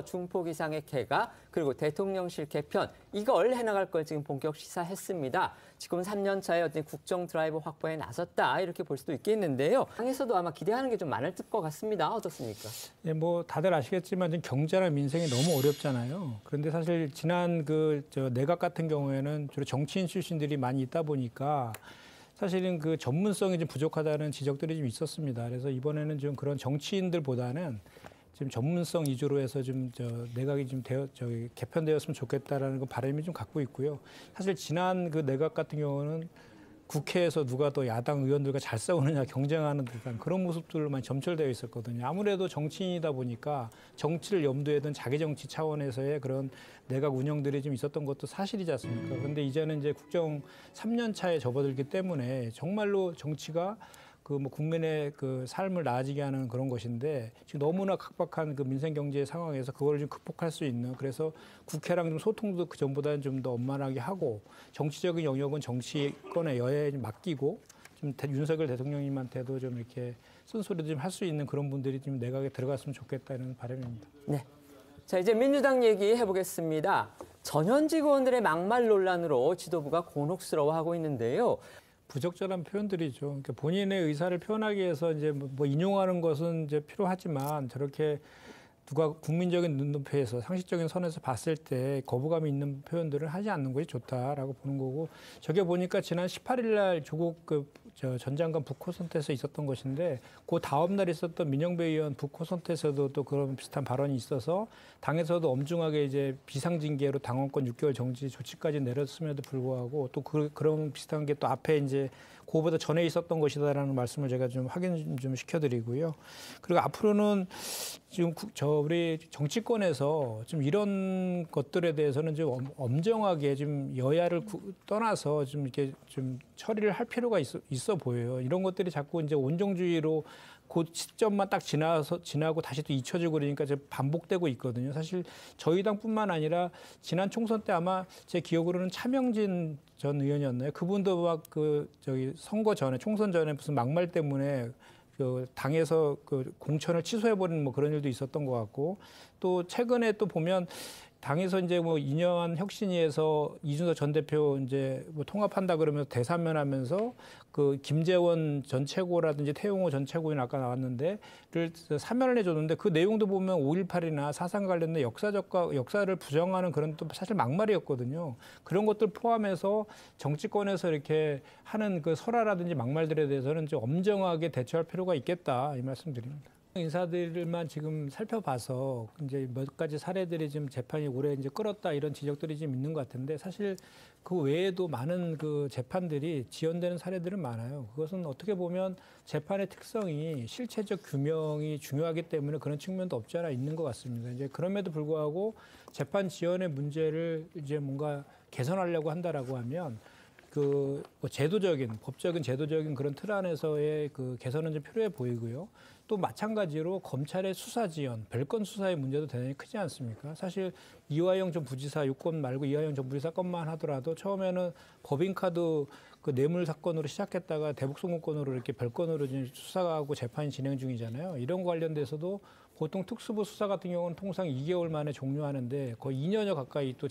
중폭 이상의 개각 그리고 대통령실 개편 이걸 해나갈 걸 지금 본격 시사했습니다. 지금 3년 차에 어떤 국정 드라이브 확보에 나섰다 이렇게 볼 수도 있겠는데요. 당에서도 아마 기대하는 게 좀 많을 것 같습니다. 어떻습니까? 예, 뭐 다들 아시겠지만 지금 경제나 민생이 너무 어렵잖아요. 그런데 사실 지난 내각 같은 경우에는 주로 정치인 출신들이 많이 있다 보니까 사실은 그 전문성이 좀 부족하다는 지적들이 좀 있었습니다. 그래서 이번에는 좀 그런 정치인들보다는 지금 전문성 위주로 해서 좀 내각이 좀 개편되었으면 좋겠다라는 그 바람이 좀 갖고 있고요. 사실 지난 그 내각 같은 경우는 국회에서 누가 더 야당 의원들과 잘 싸우느냐 경쟁하는 듯한 그런 모습들로만 점철되어 있었거든요. 아무래도 정치인이다 보니까 정치를 염두에 둔 자기 정치 차원에서의 그런 내각 운영들이 좀 있었던 것도 사실이지 않습니까? 그런데 이제는 이제 국정 3년 차에 접어들기 때문에 정말로 정치가 국민의 그 삶을 나아지게 하는 그런 것인데 지금 너무나 각박한 그 민생 경제 상황에서 그걸 좀 극복할 수 있는 그래서 국회랑 좀 소통도 그 전보다는 좀 더 원만하게 하고 정치적인 영역은 정치권의 여야에 맡기고 좀 윤석열 대통령님한테도 좀 이렇게 쓴소리도 좀 할 수 있는 그런 분들이 좀 내각에 들어갔으면 좋겠다는 바람입니다. 네. 자, 이제 민주당 얘기해 보겠습니다. 전현직 의원들의 막말 논란으로 지도부가 곤혹스러워하고 있는데요. 부적절한 표현들이죠. 그러니까 본인의 의사를 표현하기 위해서 이제 뭐 인용하는 것은 이제 필요하지만 저렇게 누가 국민적인 눈높이에서 상식적인 선에서 봤을 때 거부감이 있는 표현들을 하지 않는 것이 좋다라고 보는 거고 저게 보니까 지난 18일 날 조국 전 장관 북호선태에서 있었던 것인데 그 다음 날 있었던 민영배 의원 북호선태에서도 또 그런 비슷한 발언이 있어서 당에서도 엄중하게 이제 비상징계로 당원권 6개월 정지 조치까지 내렸음에도 불구하고 또 그런 비슷한 게 또 앞에 이제 그거보다 전에 있었던 것이다라는 말씀을 제가 좀 확인 좀 시켜드리고요. 그리고 앞으로는 지금 우리 정치권에서 좀 이런 것들에 대해서는 좀 엄정하게 좀 여야를 떠나서 좀 이렇게 좀 처리를 할 필요가 있어 보여요. 이런 것들이 자꾸 이제 온정주의로 그 시점만 딱 지나고 다시 또 잊혀지고 그러니까 이제 반복되고 있거든요. 사실 저희 당뿐만 아니라 지난 총선 때 아마 제 기억으로는 차명진 전 의원이었나요? 그분도 막 선거 전에 총선 전에 무슨 막말 때문에 당에서 공천을 취소해버리는 뭐 그런 일도 있었던 것 같고 또 최근에 또 보면 당에서 이제 뭐 2년 혁신위에서 이준석 전 대표 이제 뭐 통합한다 그러면서 대사면하면서 그 김재원 전 최고라든지 태용호 전 최고인 아까 나왔는데를 사면을 해줬는데 그 내용도 보면 5.18이나 사상 관련된 역사를 부정하는 그런 또 사실 막말이었거든요. 그런 것들 포함해서 정치권에서 이렇게 하는 그 설화라든지 막말들에 대해서는 좀 엄정하게 대처할 필요가 있겠다 이 말씀드립니다. 인사들만 지금 살펴봐서 이제 몇 가지 사례들이 지금 재판이 오래 이제 끌었다 이런 지적들이 좀 있는 것 같은데 사실 그 외에도 많은 그 재판들이 지연되는 사례들은 많아요. 그것은 어떻게 보면 재판의 특성이 실체적 규명이 중요하기 때문에 그런 측면도 없지 않아 있는 것 같습니다. 이제 그럼에도 불구하고 재판 지연의 문제를 이제 뭔가 개선하려고 한다라고 하면 법적인 제도적인 그런 틀 안에서의 그 개선은 좀 필요해 보이고요. 또 마찬가지로 검찰의 수사 지연, 별건 수사의 문제도 대단히 크지 않습니까? 사실 이화영 전 부지사 유권 말고 이화영 전 부지사 건만 하더라도 처음에는 법인카드 그 뇌물 사건으로 시작했다가 대북송금건으로 이렇게 별건으로 지금 수사하고 재판이 진행 중이잖아요. 이런 관련돼서도 보통 특수부 수사 같은 경우는 통상 2개월 만에 종료하는데 거의 2년여 가까이 또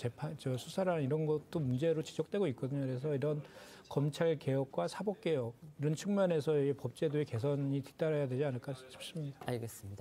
수사라는 이런 것도 문제로 지적되고 있거든요. 그래서 이런 검찰 개혁과 사법 개혁 이런 측면에서의 법제도의 개선이 뒤따라야 되지 않을까 싶습니다. 알겠습니다.